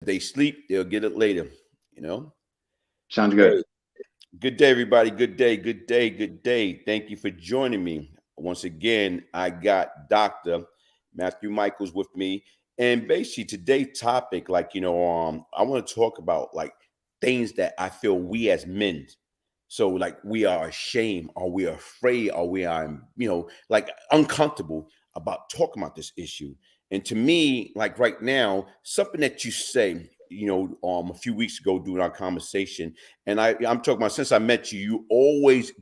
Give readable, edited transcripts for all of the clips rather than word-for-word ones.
they sleep, they'll get it later, you know? Sounds good. Hey, good day, everybody. Good day, good day, good day. Thank you for joining me. Once again, I got Dr. Matthew Michaels with me. And basically today's topic, I want to talk about like things that I feel we as men, so like we are ashamed or we are afraid or we are, like uncomfortable about talking about this issue. And to me, like right now, something that you say, a few weeks ago during our conversation, and I'm talking about since I met you, you always,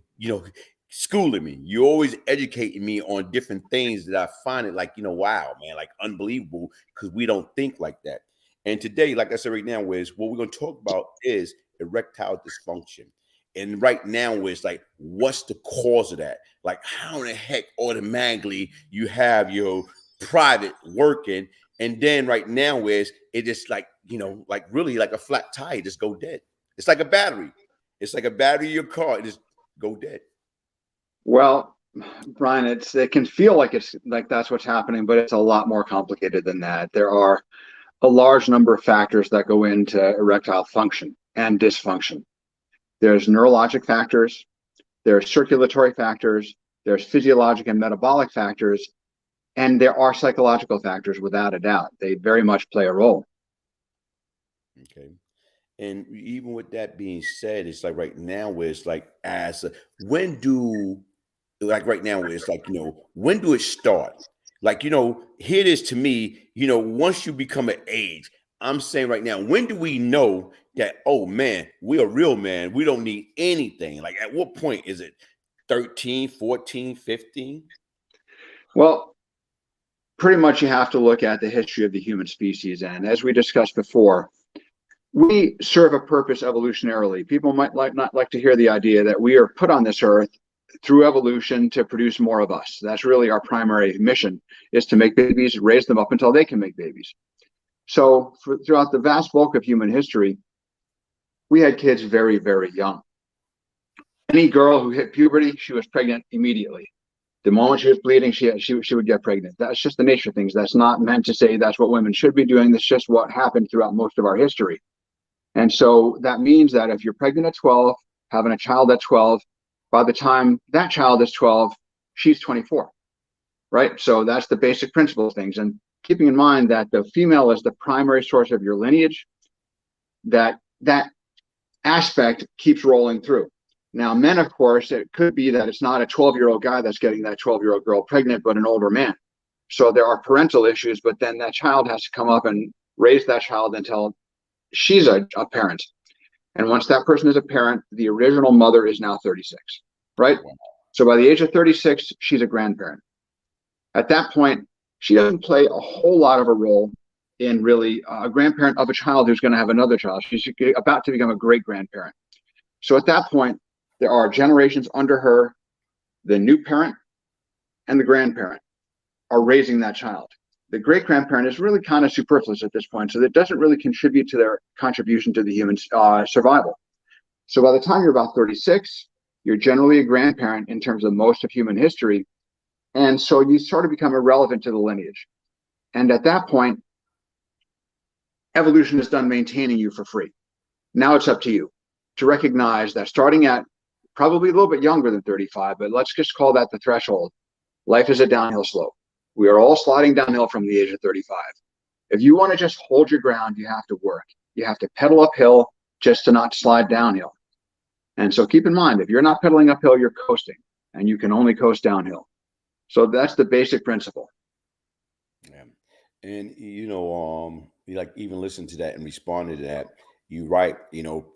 schooling me. You always educating me on different things that I find it like, wow, man, like unbelievable because we don't think like that. And today, like I said right now, is what we're going to talk about is erectile dysfunction. And right now, it's like, what's the cause of that? Like, how in the heck automatically you have your private working, and then right now is it just like like really like a flat tire, just go dead. It's like a battery. It's like a battery in your car, it just go dead. Well, Brian, it can feel like it's like that's what's happening, but it's a lot more complicated than that. There are a large number of factors that go into erectile function and dysfunction. There's neurologic factors, there's circulatory factors, there's physiologic and metabolic factors, and there are psychological factors without a doubt. They very much play a role. Okay. And even with that being said, it's like right now where it's like when do like right now where it's like, when do it start? Like, here it is to me, once you become an age, I'm saying right now, when do we know that, oh man, we're a real man, we don't need anything? Like at what point is it 13, 14, 15? Well, pretty much you have to look at the history of the human species. And as we discussed before, we serve a purpose evolutionarily. People might not like to hear the idea that we are put on this earth through evolution to produce more of us. That's really our primary mission, is to make babies, raise them up until they can make babies. So throughout the vast bulk of human history, we had kids very, very young. Any girl who hit puberty, she was pregnant immediately. The moment she was bleeding, she would get pregnant. That's just the nature of things. That's not meant to say that's what women should be doing. That's just what happened throughout most of our history. And so that means that if you're pregnant at 12, having a child at 12, by the time that child is 12, she's 24, right? So that's the basic principle of things. And keeping in mind that the female is the primary source of your lineage, that aspect keeps rolling through. Now, men, of course, it could be that it's not a 12-year-old guy that's getting that 12-year-old girl pregnant, but an older man. So there are parental issues, but then that child has to come up and raise that child until she's a parent. And once that person is a parent, the original mother is now 36, right? So by the age of 36, she's a grandparent. At that point, she doesn't play a whole lot of a role in really a grandparent of a child who's going to have another child. She's about to become a great grandparent. So at that point, there are generations under her. The new parent and the grandparent are raising that child. The great grandparent is really kind of superfluous at this point, so that doesn't really contribute to their contribution to the human survival. So by the time you're about 36, you're generally a grandparent in terms of most of human history. And so you sort of become irrelevant to the lineage. And at that point, evolution is done maintaining you for free. Now it's up to you to recognize that starting at probably a little bit younger than 35, but let's just call that the threshold. Life is a downhill slope. We are all sliding downhill from the age of 35. If you want to just hold your ground, you have to work. You have to pedal uphill just to not slide downhill. And so keep in mind, if you're not pedaling uphill, you're coasting, and you can only coast downhill. So that's the basic principle. Yeah. And like even listen to that and respond to that. You're right.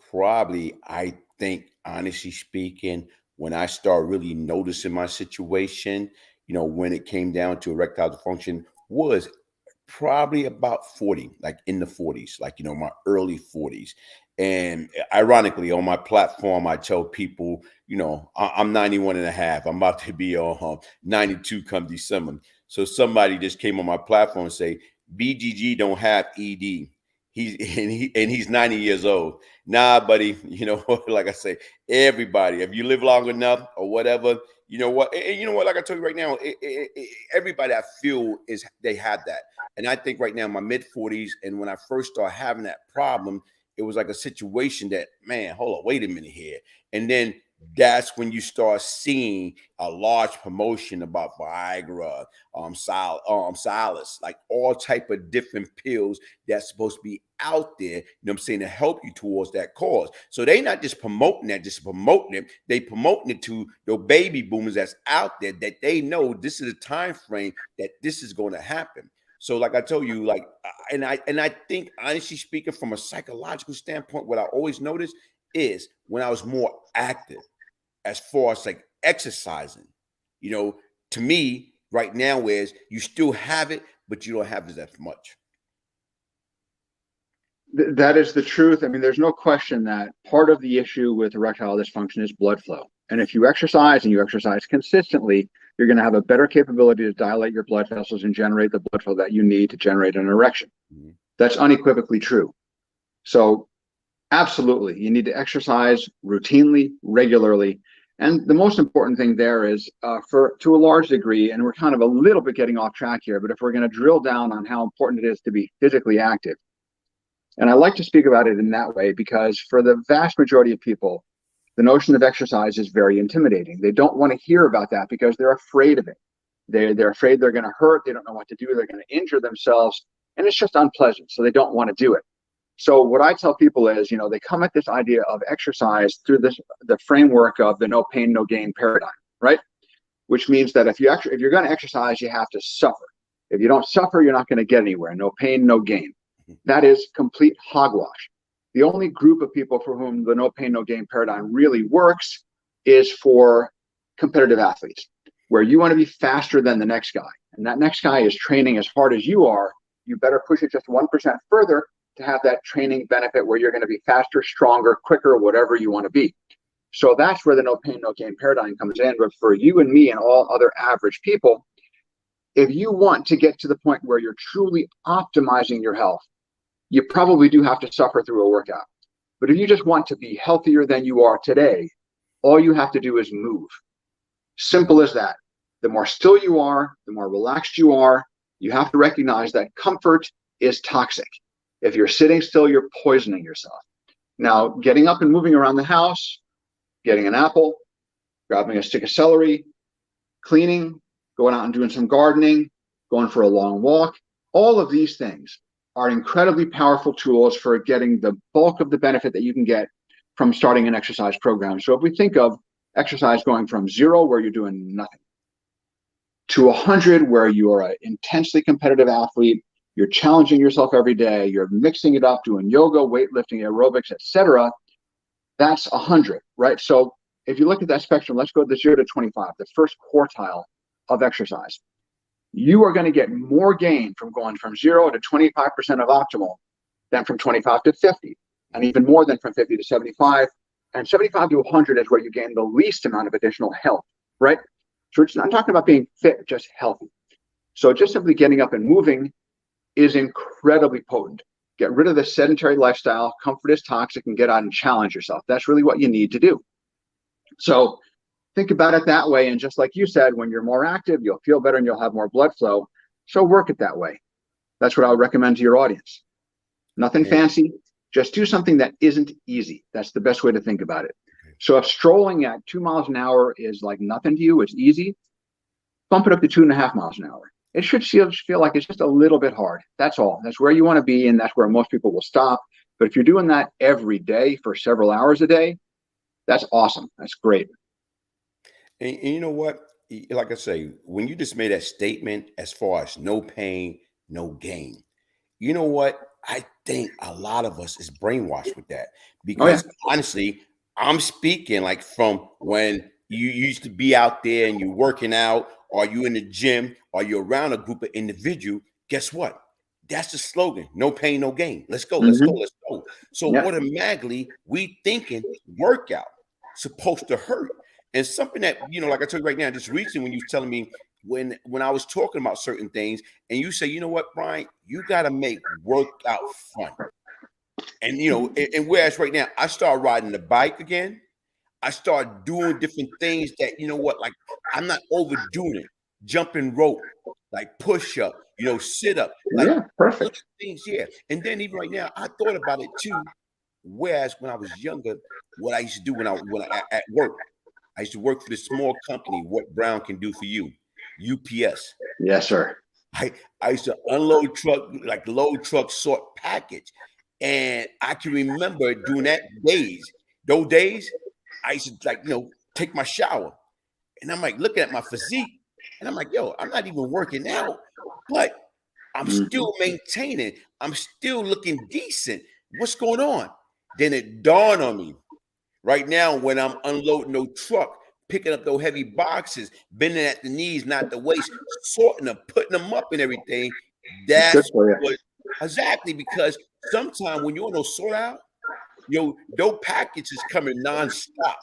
Probably I think honestly speaking, when I start really noticing my situation, when it came down to erectile dysfunction was probably about 40, like in the 40s, like, my early 40s. And ironically, on my platform, I tell people, I'm 91 and a half. I'm about to be 92 come December. So somebody just came on my platform and say, BGG don't have ED. He's 90 years old. Nah, buddy, like I say, everybody, if you live long enough or whatever, You know what? And you know what? Like I told you right now, everybody I feel they have that. And I think right now, in my mid-40s, and when I first started having that problem, it was like a situation that, man, hold on, wait a minute here. And then that's when you start seeing a large promotion about Viagra, Cialis, like all type of different pills that's supposed to be out there, you know what I'm saying, to help you towards that cause. So they not just promoting that, just promoting it. They promoting it to the baby boomers that's out there that they know this is a time frame that this is going to happen. So like I told you, like, and I think, honestly speaking, from a psychological standpoint, what I always noticed is when I was more active, as far as like exercising, you know, to me right now is you still have it, but you don't have it as much. That is the truth. I mean, there's no question that part of the issue with erectile dysfunction is blood flow. And if you exercise and you exercise consistently, you're going to have a better capability to dilate your blood vessels and generate the blood flow that you need to generate an erection. Mm-hmm. That's unequivocally true. So absolutely, you need to exercise routinely, regularly. And the most important thing there is to a large degree, and we're kind of a little bit getting off track here, but if we're going to drill down on how important it is to be physically active, and I like to speak about it in that way because for the vast majority of people, the notion of exercise is very intimidating. They don't want to hear about that because they're afraid of it. They're afraid they're going to hurt. They don't know what to do. They're going to injure themselves. And it's just unpleasant. So they don't want to do it. So what I tell people is, they come at this idea of exercise through the framework of the no pain, no gain paradigm, right? Which means that if you're going to exercise, you have to suffer. If you don't suffer, you're not going to get anywhere. No pain, no gain. That is complete hogwash. The only group of people for whom the no pain, no gain paradigm really works is for competitive athletes, where you want to be faster than the next guy. And that next guy is training as hard as you are. You better push it just 1% further to have that training benefit where you're going to be faster, stronger, quicker, whatever you want to be. So that's where the no pain, no gain paradigm comes in. But for you and me and all other average people, if you want to get to the point where you're truly optimizing your health, you probably do have to suffer through a workout. But if you just want to be healthier than you are today, all you have to do is move. Simple as that. The more still you are, the more relaxed you are. You have to recognize that comfort is toxic. If you're sitting still, you're poisoning yourself. Now, getting up and moving around the house, getting an apple, grabbing a stick of celery, cleaning, going out and doing some gardening, going for a long walk, all of these things are incredibly powerful tools for getting the bulk of the benefit that you can get from starting an exercise program. So if we think of exercise going from 0, where you're doing nothing, to 100, where you are an intensely competitive athlete, you're challenging yourself every day, you're mixing it up, doing yoga, weightlifting, aerobics, etc., that's 100, right? So if you look at that spectrum, let's go to the 0 to 25, the first quartile of exercise. You are going to get more gain from going from 0 to 25% of optimal than from 25 to 50, and even more than from 50 to 75. And 75 to 100 is where you gain the least amount of additional health, right? So I'm talking about being fit, just healthy. So just simply getting up and moving is incredibly potent. Get rid of the sedentary lifestyle. Comfort is toxic, and get out and challenge yourself. That's really what you need to do. So think about it that way. And just like you said, when you're more active, you'll feel better and you'll have more blood flow. So work it that way. That's what I would recommend to your audience. Nothing fancy. Just do something that isn't easy. That's the best way to think about it. So if strolling at 2 miles an hour is like nothing to you, it's easy, bump it up to 2.5 miles an hour. It should feel like it's just a little bit hard. That's all. That's where you want to be, and that's where most people will stop. But if you're doing that every day for several hours a day, that's awesome. That's great. And you know what? Like I say, when you just made that statement as far as no pain, no gain, you know what? I think a lot of us is brainwashed with that because honestly, I'm speaking like from when you used to be out there and you're working out, or you in the gym, or you're around a group of individuals. Guess what? That's the slogan: no pain, no gain. Let's go, let's go, let's go. So automatically we thinking workout supposed to hurt. And something that, like I told you right now, just recently when you was telling me when I was talking about certain things, and you say, you know what, Brian, you got to make workout fun. And, and whereas right now I start riding the bike again, I start doing different things that, like I'm not overdoing it. Jumping rope, like push up, sit up, like Yeah, little perfect. things. Yeah. And then even right now, I thought about it too. Whereas when I was younger, what I used to do when I at work, I used to work for this small company, What Brown Can Do For You, UPS. Yes, sir. I used to unload truck, like load truck sort package. And I can remember doing that days. Those days, I used to take my shower. And I'm like looking at my physique. And I'm like, yo, I'm not even working out, but I'm Mhm. still maintaining. I'm still looking decent. What's going on? Then it dawned on me right now when I'm unloading no truck, picking up those heavy boxes, bending at the knees, not the waist, sorting them, putting them up and everything. It's good That's for you. what exactly because sometimes when you're on those sort out, those packages coming nonstop.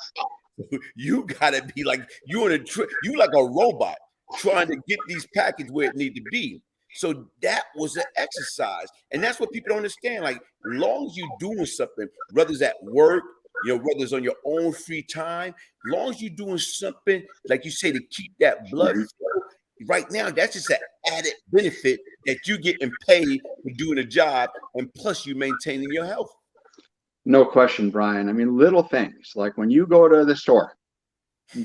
You gotta be like you in you like a robot trying to get these packages where it need to be. So that was an exercise, and that's what people don't understand. Like, long as you doing something, whether it's at work, whether it's on your own free time, long as you're doing something like you say to keep that blood Mhm. flow. Right now, that's just an added benefit that you getting paid for doing a job, and plus you maintaining your health. No question, Brian. I mean, little things like when you go to the store,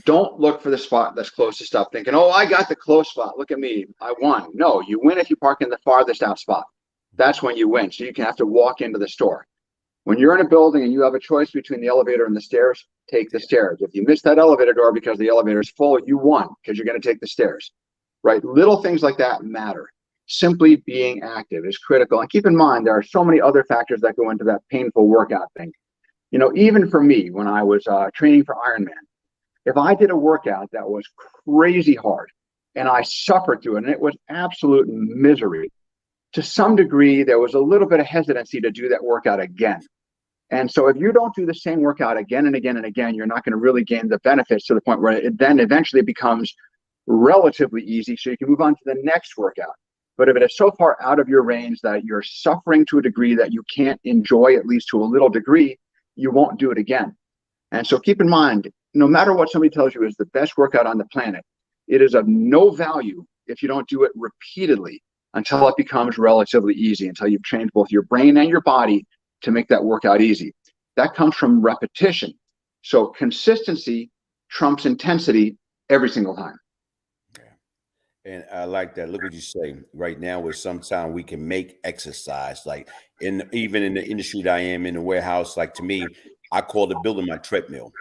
don't look for the spot that's closest up, thinking, oh, I got the close spot. Look at me. I won. No, you win if you park in the farthest out spot. That's when you win. So you can have to walk into the store. When you're in a building and you have a choice between the elevator and the stairs, take the stairs. If you miss that elevator door because the elevator is full, you won because you're going to take the stairs, right? Little things like that matter. Simply being active is critical. And keep in mind, there are so many other factors that go into that painful workout thing. Even for me, when I was training for Ironman, if I did a workout that was crazy hard and I suffered through it and it was absolute misery, to some degree, there was a little bit of hesitancy to do that workout again. And so if you don't do the same workout again and again and again, you're not going to really gain the benefits to the point where it then eventually becomes relatively easy so you can move on to the next workout. But if it is so far out of your range that you're suffering to a degree that you can't enjoy, at least to a little degree, you won't do it again. And so keep in mind, no matter what somebody tells you is the best workout on the planet, it is of no value if you don't do it repeatedly until it becomes relatively easy, until you've trained both your brain and your body to make that workout easy. That comes from repetition. So consistency trumps intensity every single time. And I like that. Look what you say. Right now, where sometimes we can make exercise, like even in the industry that I am in the warehouse. Like to me, I call the building my treadmill.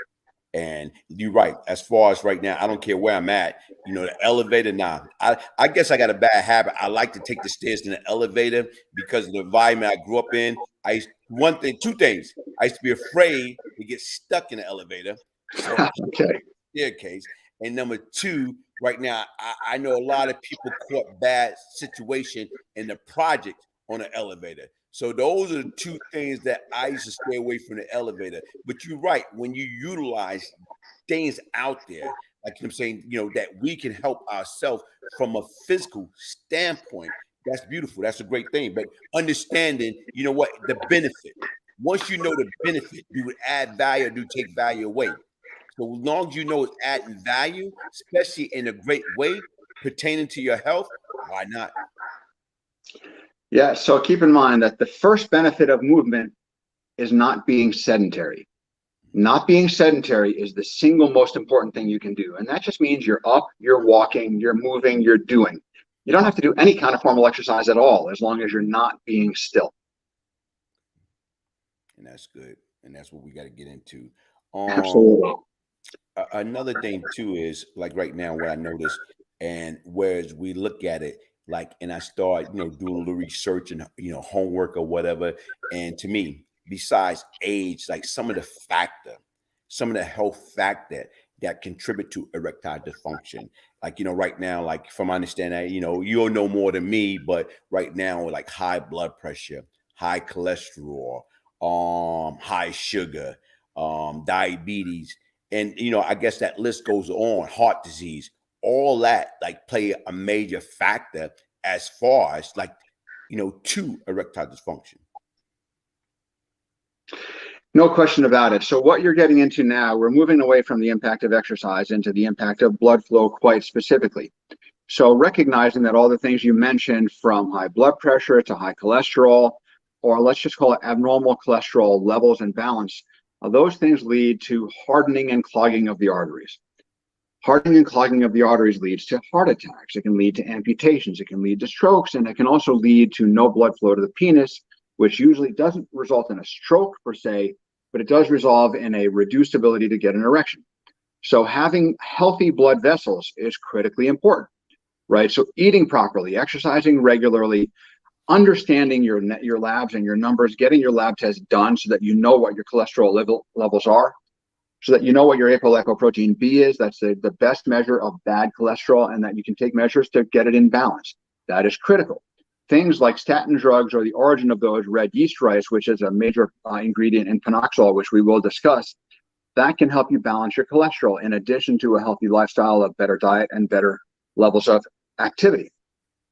And you're right. As far as right now, I don't care where I'm at. The elevator. Nah, I guess I got a bad habit. I like to take the stairs in the elevator because of the environment I grew up in. Two things. I used to be afraid to get stuck in the elevator, so I Okay. take the staircase. And number two, right now, I know a lot of people caught bad situation in the project on the elevator. So those are the two things that I used to stay away from the elevator. But you're right, when you utilize things out there, like I'm saying, that we can help ourselves from a physical standpoint, that's beautiful. That's a great thing. But understanding, what, the benefit. Once you know the benefit, do it add value or do take value away? So as long as you know it's adding value, especially in a great way pertaining to your health, why not? Yeah. So keep in mind that the first benefit of movement is not being sedentary. Not being sedentary is the single most important thing you can do. And that just means you're up, you're walking, you're moving, you're doing. You don't have to do any kind of formal exercise at all as long as you're not being still. And that's good. And that's what we got to get into. Um, Absolutely. Another thing too is like right now what I notice, and whereas we look at it like, and I start doing a little research and homework or whatever, and to me, besides age, like some of the health factor that contribute to erectile dysfunction, like right now, like from my understanding, you'll know more than me, but right now, like high blood pressure, high cholesterol, high sugar, diabetes, and I guess that list goes on, heart disease, all that like play a major factor as far as like to erectile dysfunction. No question about it. So what you're getting into now, we're moving away from the impact of exercise into the impact of blood flow quite specifically. So recognizing that all the things you mentioned, from high blood pressure to high cholesterol, or let's just call it abnormal cholesterol levels and balance, those things lead to hardening and clogging of the arteries. Hardening and clogging of the arteries leads to heart attacks. It can lead to amputations. It can lead to strokes, and it can also lead to no blood flow to the penis, which usually doesn't result in a stroke per se, but it does resolve in a reduced ability to get an erection. So having healthy blood vessels is critically important, right? So eating properly, exercising regularly, understanding your labs and your numbers, getting your lab tests done so that you know what your cholesterol levels are, so that you know what your apolipoprotein B is. That's the best measure of bad cholesterol, and that you can take measures to get it in balance. That is critical. Things like statin drugs, or the origin of those, red yeast rice, which is a major ingredient in panoxol, which we will discuss, that can help you balance your cholesterol, in addition to a healthy lifestyle of better diet and better levels of activity.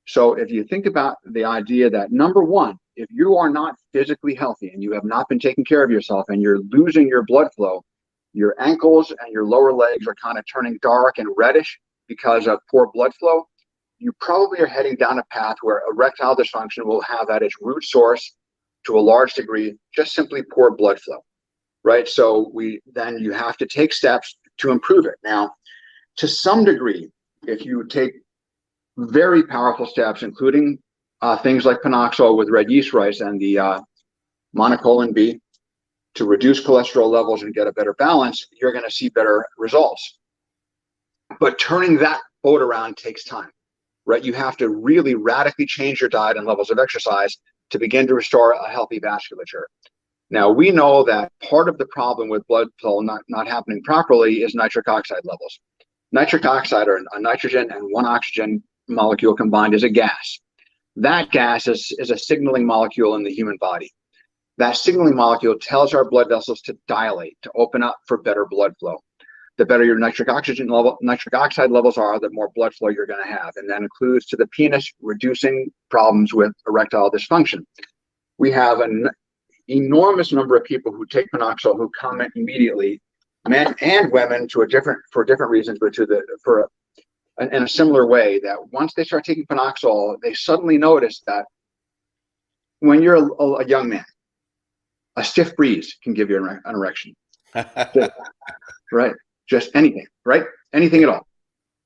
So if you think about the idea that, number one, if you are not physically healthy and you have not been taking care of yourself and you're losing your blood flow, your ankles and your lower legs are kind of turning dark and reddish because of poor blood flow, you probably are heading down a path where erectile dysfunction will have at its root source, to a large degree, just simply poor blood flow, right? So then you have to take steps to improve it. Now, to some degree, if you take very powerful steps, including things like panoxol with red yeast rice and the monocolin B, to reduce cholesterol levels and get a better balance, you're going to see better results. But turning that boat around takes time, right? You have to really radically change your diet and levels of exercise to begin to restore a healthy vasculature. Now, we know that part of the problem with blood flow not happening properly is nitric oxide levels. Nitric oxide, or a nitrogen and one oxygen molecule combined, is a gas. That gas is a signaling molecule in the human body. That signaling molecule tells our blood vessels to dilate, to open up for better blood flow. The better your nitric oxide levels are, the more blood flow you're going to have. And that includes to the penis, reducing problems with erectile dysfunction. We have an enormous number of people who take panoxol who comment immediately, men and women, for different reasons, but in a similar way, that once they start taking panoxol, they suddenly notice that when you're a young man, a stiff breeze can give you an erection. Right? Just anything, right? Anything at all.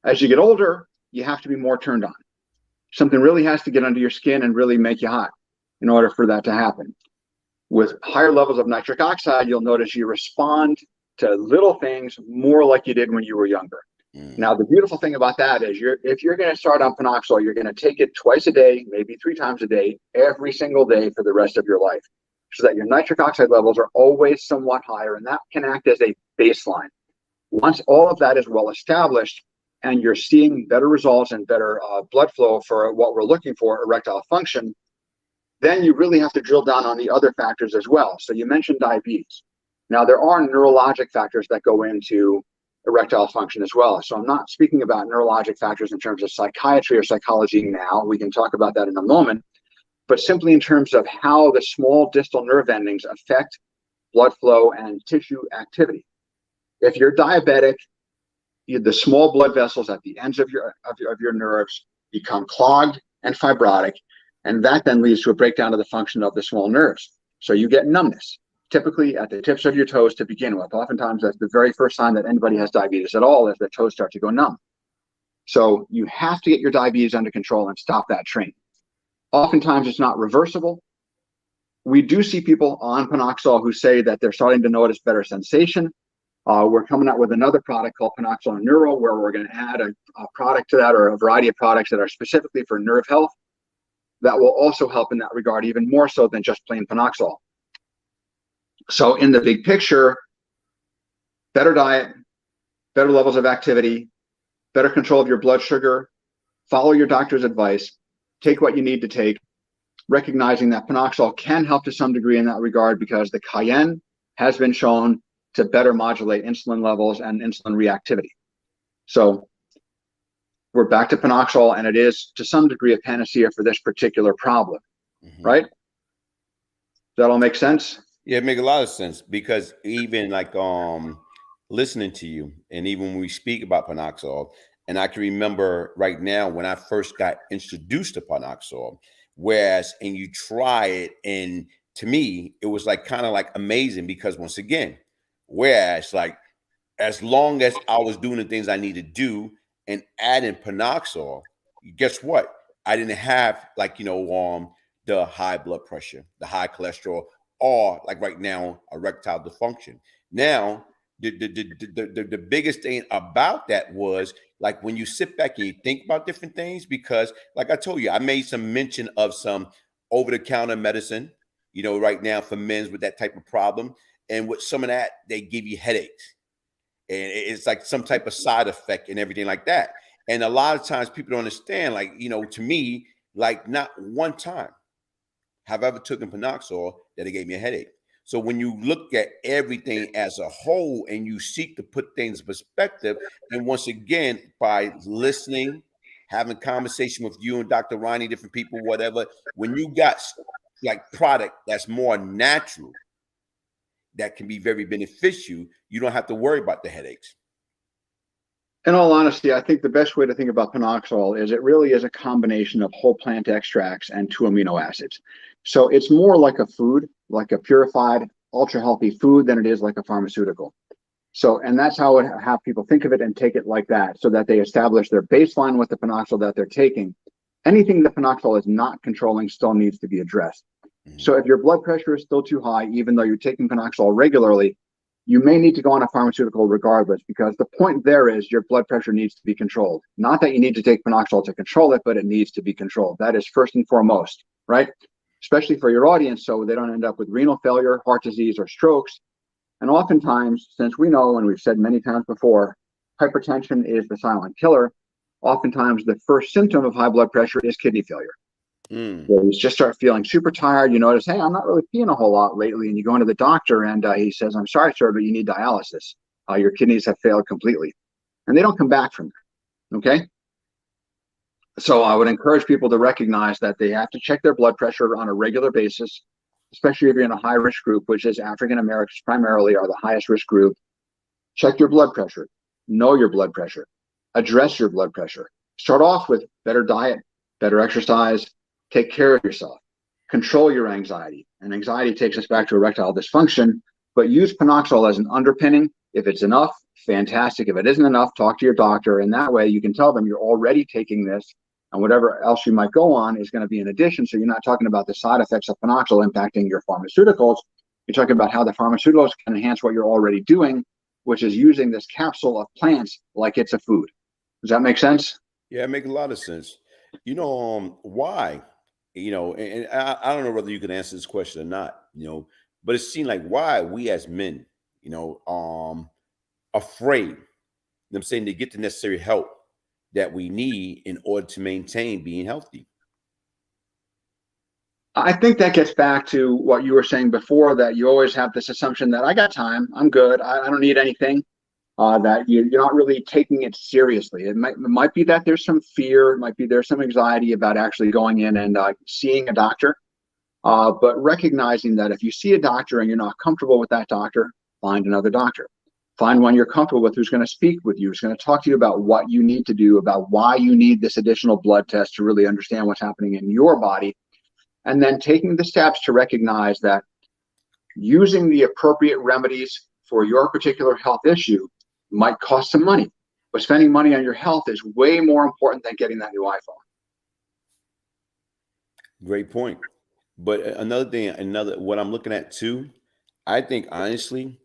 As you get older, you have to be more turned on. Something really has to get under your skin and really make you hot in order for that to happen. With higher levels of nitric oxide, you'll notice you respond to little things more like you did when you were younger. Now, the beautiful thing about that is if you're going to start on panoxol, you're going to take it twice a day, maybe 3 times a day, every single day for the rest of your life, so that your nitric oxide levels are always somewhat higher, and that can act as a baseline. Once all of that is well established and you're seeing better results and better blood flow for what we're looking for, erectile function, then you really have to drill down on the other factors as well. So you mentioned diabetes. Now, there are neurologic factors that go into erectile function as well. So I'm not speaking about neurologic factors in terms of psychiatry or psychology now. We can talk about that in a moment. But simply in terms of how the small distal nerve endings affect blood flow and tissue activity. If you're diabetic, the small blood vessels at the ends of your nerves become clogged and fibrotic, and that then leads to a breakdown of the function of the small nerves. So you get numbness, typically at the tips of your toes to begin with. Oftentimes, that's the very first sign that anybody has diabetes at all, is their toes start to go numb. So you have to get your diabetes under control and stop that train. Oftentimes, it's not reversible. We do see people on panoxol who say that they're starting to notice better sensation. We're coming out with another product called Panoxol Neuro, where we're going to add a product to that, or a variety of products that are specifically for nerve health, that will also help in that regard, even more so than just plain panoxol. So in the big picture, better diet, better levels of activity, better control of your blood sugar, follow your doctor's advice, take what you need to take, recognizing that panoxol can help to some degree in that regard, because the cayenne has been shown to better modulate insulin levels and insulin reactivity. So we're back to panoxol, and it is to some degree a panacea for this particular problem, right? Does that all make sense? Yeah, it makes a lot of sense because even like listening to you and even when we speak about panoxol, and I can remember right now when I first got introduced to panoxol, whereas and you try it, and to me it was like kind of like amazing because once again, whereas like as long as I was doing the things I need to do and adding panoxol, guess what? I didn't have like the high blood pressure, the high cholesterol, or like right now erectile dysfunction. Now the biggest thing about that was like when you sit back and you think about different things, because like I told you, I made some mention of some over the counter medicine, right now for men's with that type of problem, and with some of that they give you headaches and it's like some type of side effect and everything like that. And a lot of times people don't understand, like, to me, like not one time have I ever taken panoxol that it gave me a headache. So when you look at everything as a whole and you seek to put things in perspective, and once again, by listening, having conversation with you and Dr. Ronnie, different people, whatever, when you got like product that's more natural, that can be very beneficial, you don't have to worry about the headaches. In all honesty, I think the best way to think about panoxol is it really is a combination of whole plant extracts and 2 amino acids. So it's more like a food, like a purified, ultra healthy food than it is like a pharmaceutical. So, and that's how I have people think of it and take it like that, so that they establish their baseline with the panoxol that they're taking. Anything that panoxol is not controlling still needs to be addressed. So if your blood pressure is still too high, even though you're taking panoxol regularly, you may need to go on a pharmaceutical regardless, because the point there is your blood pressure needs to be controlled. Not that you need to take panoxol to control it, but it needs to be controlled. That is first and foremost, right? Especially for your audience, so they don't end up with renal failure, heart disease, or strokes. And oftentimes, since we know, and we've said many times before, hypertension is the silent killer, oftentimes the first symptom of high blood pressure is kidney failure. You just start feeling super tired. You notice, hey, I'm not really peeing a whole lot lately. And you go into the doctor and he says, I'm sorry, sir, but you need dialysis. Your kidneys have failed completely. And they don't come back from that. Okay. So I would encourage people to recognize that they have to check their blood pressure on a regular basis, especially if you're in a high risk group, which is African Americans primarily are the highest risk group. Check your blood pressure, know your blood pressure, address your blood pressure. Start off with better diet, better exercise, take care of yourself, control your anxiety. And anxiety takes us back to erectile dysfunction, but use panoxol as an underpinning. If it's enough, fantastic. If it isn't enough, talk to your doctor. And that way you can tell them you're already taking this, and whatever else you might go on is going to be in addition. So you're not talking about the side effects of panoxol impacting your pharmaceuticals. You're talking about how the pharmaceuticals can enhance what you're already doing, which is using this capsule of plants like it's a food. Does that make sense? Yeah, it makes a lot of sense. Why? And I don't know whether you can answer this question or not, but it seems like why we as men, afraid, I'm saying, to get the necessary help that we need in order to maintain being healthy. I think that gets back to what you were saying before, that you always have this assumption that I got time, I'm good, I don't need anything, that you're not really taking it seriously. It might be that there's some fear, it might be there's some anxiety about actually going in and seeing a doctor, but recognizing that if you see a doctor and you're not comfortable with that doctor, find another doctor. Find one you're comfortable with, who's going to speak with you, who's going to talk to you about what you need to do, about why you need this additional blood test to really understand what's happening in your body. And then taking the steps to recognize that using the appropriate remedies for your particular health issue might cost some money, but spending money on your health is way more important than getting that new iPhone. Great point. But another thing, what I'm looking at too, I think honestly,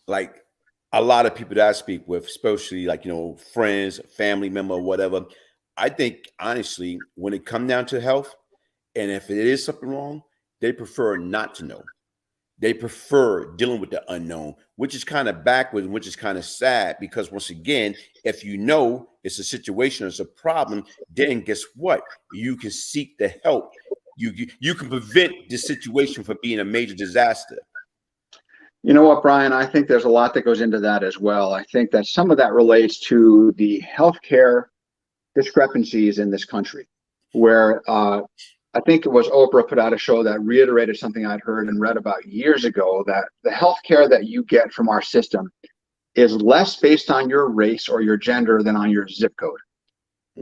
like a lot of people that I speak with, especially like, friends, family member, whatever, I think honestly, when it comes down to health, and if it is something wrong, they prefer not to know. They prefer dealing with the unknown, which is kind of backwards, which is kind of sad, because once again, if you know it's a situation, it's a problem, then guess what? You can seek the help. You can prevent the situation from being a major disaster. You know what, Brian? I think there's a lot that goes into that as well. I think that some of that relates to the healthcare discrepancies in this country, where I think it was Oprah put out a show that reiterated something I'd heard and read about years ago, that the healthcare that you get from our system is less based on your race or your gender than on your zip code.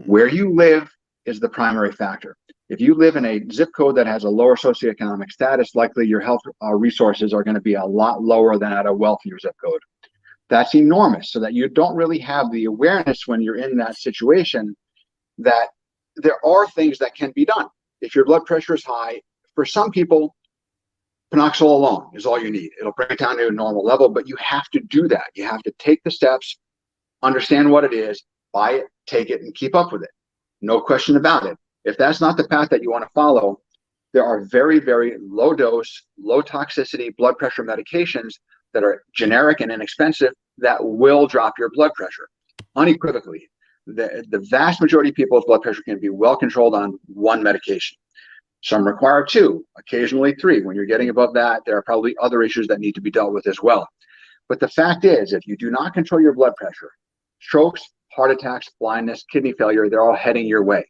Where you live is the primary factor. If you live in a zip code that has a lower socioeconomic status, likely your health resources are going to be a lot lower than at a wealthier zip code. That's enormous, so that you don't really have the awareness when you're in that situation that there are things that can be done. If your blood pressure is high, for some people, panoxol alone is all you need. It'll bring it down to a normal level, but you have to do that. You have to take the steps, understand what it is, buy it, take it, and keep up with it. No question about it. If that's not the path that you want to follow, there are very, very low dose, low toxicity blood pressure medications that are generic and inexpensive that will drop your blood pressure unequivocally. The vast majority of people's blood pressure can be well controlled on one medication. Some require two, occasionally three. When you're getting above that, there are probably other issues that need to be dealt with as well. But the fact is, if you do not control your blood pressure, strokes, heart attacks, blindness, kidney failure, they're all heading your way.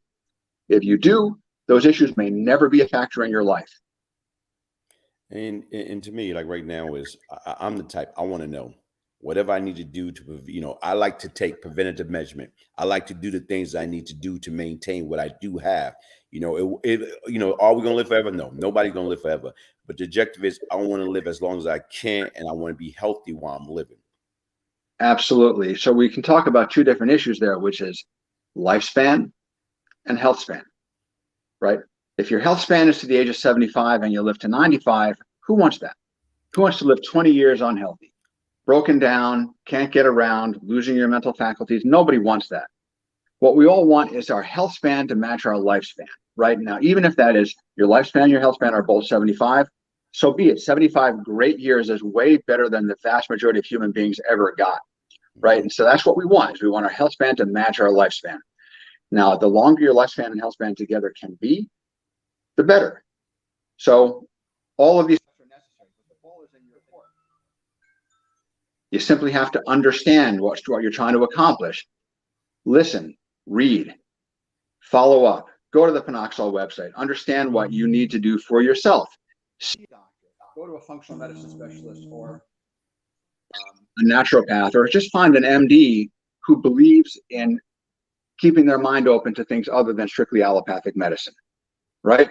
If you do, those issues may never be a factor in your life. And to me, like right now is I'm the type, I want to know whatever I need to do to, I like to take preventative measurement. I like to do the things I need to do to maintain what I do have. Are we going to live forever? No, nobody's going to live forever. But the objective is I want to live as long as I can, and I want to be healthy while I'm living. Absolutely. So we can talk about two different issues there, which is lifespan and health span, right? If your health span is to the age of 75 and you live to 95, who wants that? Who wants to live 20 years unhealthy, broken down, can't get around, losing your mental faculties? Nobody wants that. What we all want is our health span to match our lifespan, right? Now, even if that is your lifespan and your health span are both 75, so be it. 75 great years is way better than the vast majority of human beings ever got, right? And so that's what we want, is we want our health span to match our lifespan. Now, the longer your lifespan and health span together can be, the better. So all of these are necessary, but the ball is in your court. You simply have to understand what you're trying to accomplish. Listen, read, follow up, go to the panoxol website, understand what you need to do for yourself. See a doctor, go to a functional medicine specialist or a naturopath, or just find an MD who believes in keeping their mind open to things other than strictly allopathic medicine, right?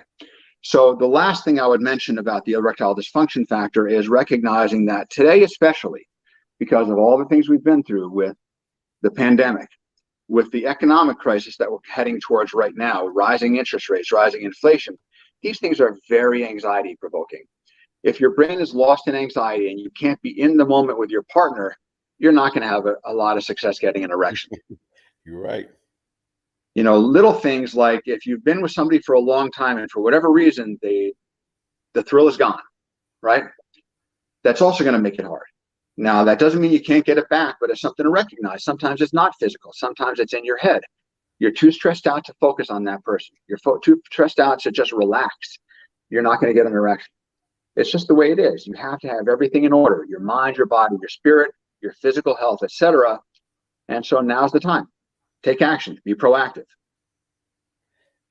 So the last thing I would mention about the erectile dysfunction factor is recognizing that today, especially because of all the things we've been through with the pandemic, with the economic crisis that we're heading towards right now, rising interest rates, rising inflation, these things are very anxiety provoking. If your brain is lost in anxiety and you can't be in the moment with your partner, you're not going to have a lot of success getting an erection. You're right. Little things like if you've been with somebody for a long time and for whatever reason, the thrill is gone, right? That's also going to make it hard. Now, that doesn't mean you can't get it back, but it's something to recognize. Sometimes it's not physical. Sometimes it's in your head. You're too stressed out to focus on that person. You're too stressed out to just relax. You're not going to get an erection. It's just the way it is. You have to have everything in order: your mind, your body, your spirit, your physical health, etc. And so now's the time. Take action. Be proactive.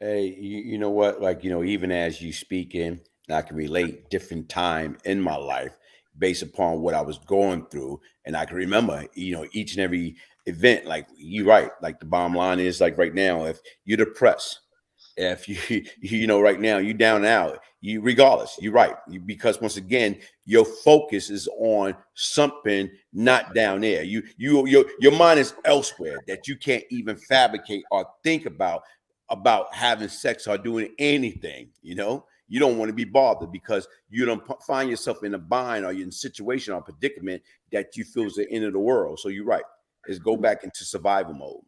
Hey, you know what? Like, even as you speak in, I can relate different time in my life based upon what I was going through. And I can remember, each and every event. Like, you're right. Like, the bottom line is, like, right now, if you're depressed, if you right now, you down and out, regardless, you're right. Because once again, your focus is on something not down there. Your mind is elsewhere that you can't even fabricate or think about having sex or doing anything. You don't want to be bothered because you don't find yourself in a bind or you're in a situation or a predicament that you feel is the end of the world. So you're right. Is go back into survival mode.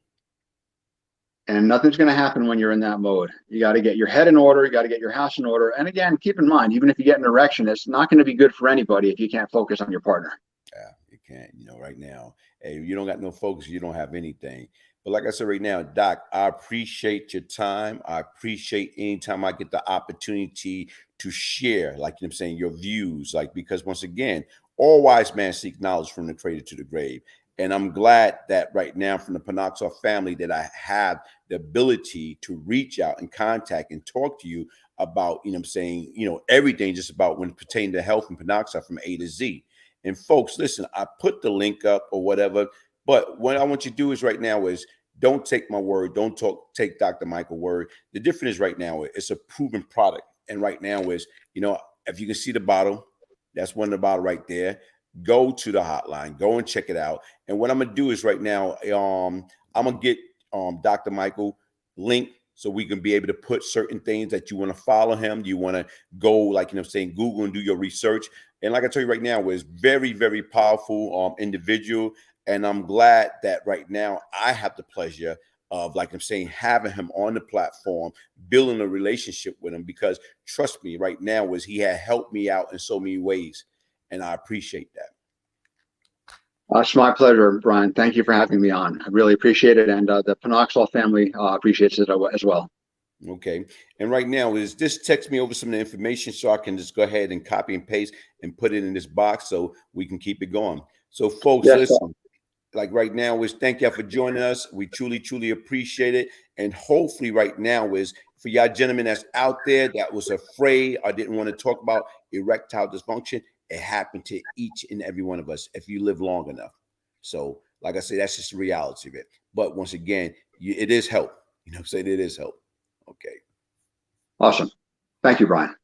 And nothing's going to happen when you're in that mode. You got to get your head in order. You got to get your house in order. And again, keep in mind, even if you get an erection, it's not going to be good for anybody if you can't focus on your partner. Yeah, you can't. Right now, hey, you don't got no focus, you don't have anything. But like I said right now, Doc, I appreciate your time. I appreciate anytime I get the opportunity to share, like I'm saying, your views. Like, because once again, all wise men seek knowledge from the cradle to the grave. And I'm glad that right now from the panoxol family that I have the ability to reach out and contact and talk to you about, you know what I'm saying, you know, everything just about when pertaining to health and panoxol from A to Z. And folks, listen, I put the link up or whatever, but what I want you to do is right now is don't take my word. Don't take Dr. Michael's word. The difference is right now, it's a proven product. And right now is, you know, if you can see the bottle, that's one of the bottle right there. Go to the hotline, go and check it out. And what I'm gonna do is right now, I'm gonna get Dr. Michael link so we can be able to put certain things that you want to follow him. You want to go, like, you know, saying Google and do your research. And like I tell you right now, is very, very powerful individual. And I'm glad that right now I have the pleasure of, like I'm saying, having him on the platform, building a relationship with him, because trust me, right now is he had helped me out in so many ways. And I appreciate that. It's my pleasure, Brian. Thank you for having me on. I really appreciate it. And the panoxol family appreciates it as well. Okay. And right now is just text me over some of the information so I can just go ahead and copy and paste and put it in this box so we can keep it going. So folks, Yes, listen, like right now is thank y'all for joining us. We truly, truly appreciate it. And hopefully right now is for y'all gentlemen that's out there that was afraid or didn't want to talk about erectile dysfunction, it happened to each and every one of us if you live long enough. So like I say, that's just the reality of it. But once again, it is help. You know what I'm saying? It is help. Okay. Awesome. Thank you, Brian.